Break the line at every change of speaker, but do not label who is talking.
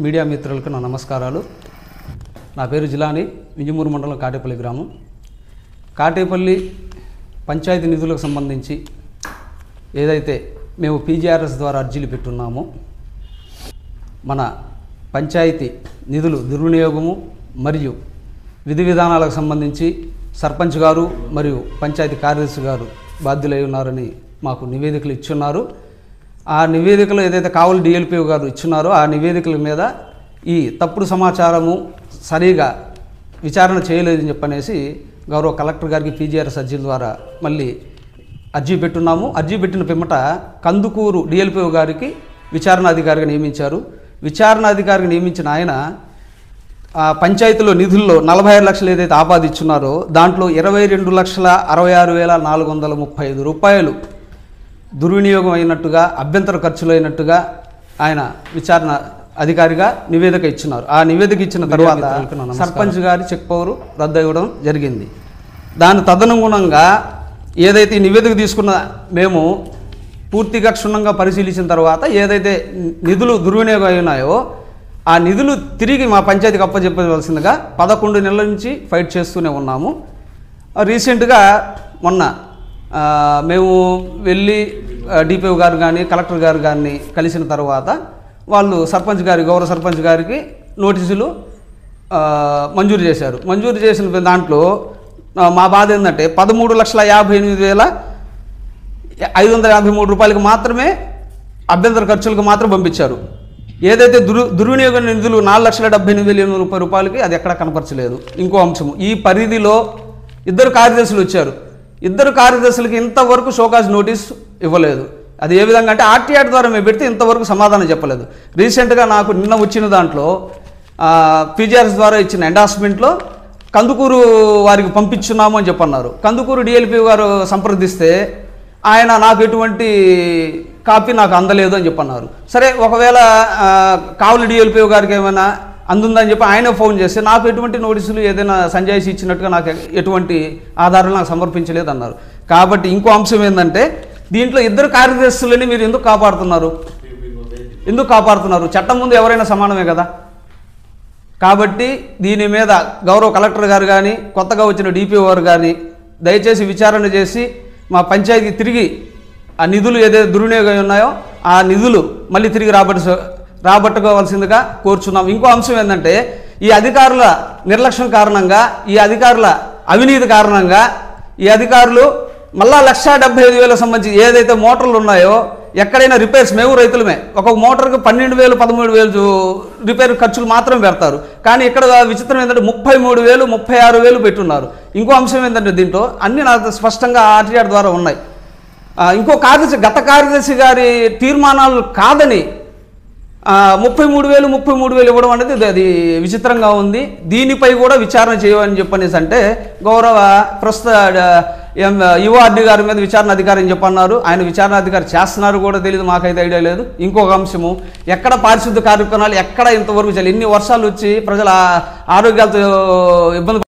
Media మిత్రులకు నా నమస్కారాలు. నా పేరు జిలాని, వింజమూరు మండలం కాటేపల్లి గ్రామం. కాటేపల్లి పంచాయతీ నిధులకు సంబంధించి ఏదైతే మేము పీజీఆర్ఎస్ ద్వారా అర్జీలు పెట్టున్నామో, మన పంచాయతీ నిధులు దుర్వినియోగము మరియు విధి విధానాలకు సంబంధించి సర్పంచ్ గారు మరియు పంచాయతీ కార్యదర్శి గారు బాధ్యులై ఉన్నారని మాకు నివేదికలు ఇచ్చున్నారు. ఆ నివేదికలు ఏదైతే కావలి డిఎల్పిఓ గారు ఇచ్చున్నారో ఆ నివేదికల మీద ఈ తప్పుడు సమాచారము సరిగా విచారణ చేయలేదని చెప్పనేసి గౌరవ కలెక్టర్ గారికి పీజీఆర్ఎస్ అర్జీల ద్వారా మళ్ళీ అర్జీ పెట్టున్నాము. అర్జీ పెట్టిన పిమ్మట కందుకూరు డిఎల్పిఓ గారికి విచారణ అధికారిగా నియమించారు. విచారణ అధికారిగా నియమించిన ఆయన పంచాయతీలో నిధుల్లో 45 లక్షలు ఏదైతే ఆపాదించున్నారో దాంట్లో 22,66,435 రూపాయలు దుర్వినియోగం అయినట్టుగా, అభ్యంతర ఖర్చులు అయినట్టుగా ఆయన విచారణ అధికారిగా నివేదిక ఇచ్చినారు. ఆ నివేదిక ఇచ్చిన తర్వాత సర్పంచ్ గారి చెక్ పవర్ రద్దు అవ్వడం జరిగింది. దాని తదనుగుణంగా ఏదైతే ఈ నివేదిక తీసుకున్న మేము పూర్తిగా క్షుణ్ణంగా పరిశీలించిన తర్వాత ఏదైతే నిధులు దుర్వినియోగం అయినాయో ఆ నిధులు తిరిగి మా పంచాయతీకి అప్పచెప్పవలసిందిగా 11 నెలల నుంచి ఫైట్ చేస్తూనే ఉన్నాము. రీసెంట్గా మొన్న మేము వెళ్ళి డిపిఓ గారు కానీ కలెక్టర్ గారు కానీ కలిసిన తర్వాత వాళ్ళు సర్పంచ్ గారి గౌరవ సర్పంచ్ గారికి నోటీసులు మంజూరు చేశారు. మంజూరు చేసిన దాంట్లో మా బాధ ఏంటంటే 13,58,553 రూపాయలకు మాత్రమే అభ్యంతర ఖర్చులకు మాత్రం పంపించారు. ఏదైతే దుర్వినియోగ నిధులు 4,78,800 రూపాయలకి అది ఎక్కడా కనపరచలేదు. ఇంకో అంశము, ఈ పరిధిలో 2 కార్యదర్శులు వచ్చారు. 2 కార్యదర్శులకి ఇంతవరకు షోకాజ్ నోటీస్ ఇవ్వలేదు. అది ఏ విధంగా అంటే ఆర్టీఆర్ ద్వారా మేము పెడితే ఇంతవరకు సమాధానం చెప్పలేదు. రీసెంట్గా నాకు నిన్న వచ్చిన దాంట్లో పీజీఆర్ఎస్ ద్వారా ఇచ్చిన ఎండార్స్మెంట్లో కందుకూరు వారికి పంపించున్నాము అని చెప్పన్నారు. కందుకూరు డిఎల్పిఓ గారు సంప్రదిస్తే ఆయన నాకు ఎటువంటి కాపీ నాకు అందలేదు అని చెప్పన్నారు. సరే, ఒకవేళ కావలి డిఎల్పిఓ గారికి ఏమైనా అందుందని చెప్పి ఆయన ఫోన్ చేస్తే నాకు ఎటువంటి నోటీసులు ఏదైనా సంజాయిషి ఇచ్చినట్టుగా నాకు ఎటువంటి ఆధారాలు నాకు సమర్పించలేదు అన్నారు. కాబట్టి ఇంకో అంశం ఏంటంటే దీంట్లో 2 కార్యదర్శులని మీరు ఎందుకు కాపాడుతున్నారు? చట్టం ముందు ఎవరైనా సమానమే కదా. కాబట్టి దీని మీద గౌరవ కలెక్టర్ గారు కానీ కొత్తగా వచ్చిన డిపిఓ గారు కానీ దయచేసి విచారణ చేసి మా పంచాయతీకి తిరిగి ఆ నిధులు ఏదైతే దుర్వినియోగం ఉన్నాయో ఆ నిధులు మళ్ళీ తిరిగి రాబట్టుకోవాల్సిందిగా కోరుచున్నాం. ఇంకో అంశం ఏంటంటే ఈ అధికారుల నిర్లక్ష్యం కారణంగా, ఈ అధికారుల అవినీతి కారణంగా ఈ అధికారులు మళ్ళా 1,75,000 సంబంధించి ఏదైతే మోటార్లు ఉన్నాయో ఎక్కడైనా రిపేర్స్ మేము రైతులమే ఒక మోటార్కి 12,000 13,000 రిపేర్ ఖర్చులు మాత్రం పెడతారు. కానీ ఇక్కడ విచిత్రం ఏంటంటే 33,000 36,000 పెట్టున్నారు. ఇంకో అంశం ఏంటంటే దీంట్లో అన్ని నాకు స్పష్టంగా ఆర్టీఆర్ ద్వారా ఉన్నాయి. ఇంకో గత కార్యదర్శి గారి తీర్మానాలు కాదని 33,000 ఇవ్వడం అనేది అది విచిత్రంగా ఉంది. దీనిపై కూడా విచారణ చేయమని చెప్పనేసి అంటే గౌరవ ప్రస్తుత యువఆర్డీ గారి మీద విచారణ అధికారి అని చెప్పన్నారు. ఆయన విచారణ అధికారి చేస్తున్నారు కూడా తెలియదు, మాకైతే ఐడియా లేదు. ఇంకొక అంశము, ఎక్కడ పారిశుద్ధ కార్యక్రమాలు ఎక్కడ ఇంతవరకు ఇన్ని వర్షాలు వచ్చి ప్రజల ఆరోగ్యాలతో ఇబ్బంది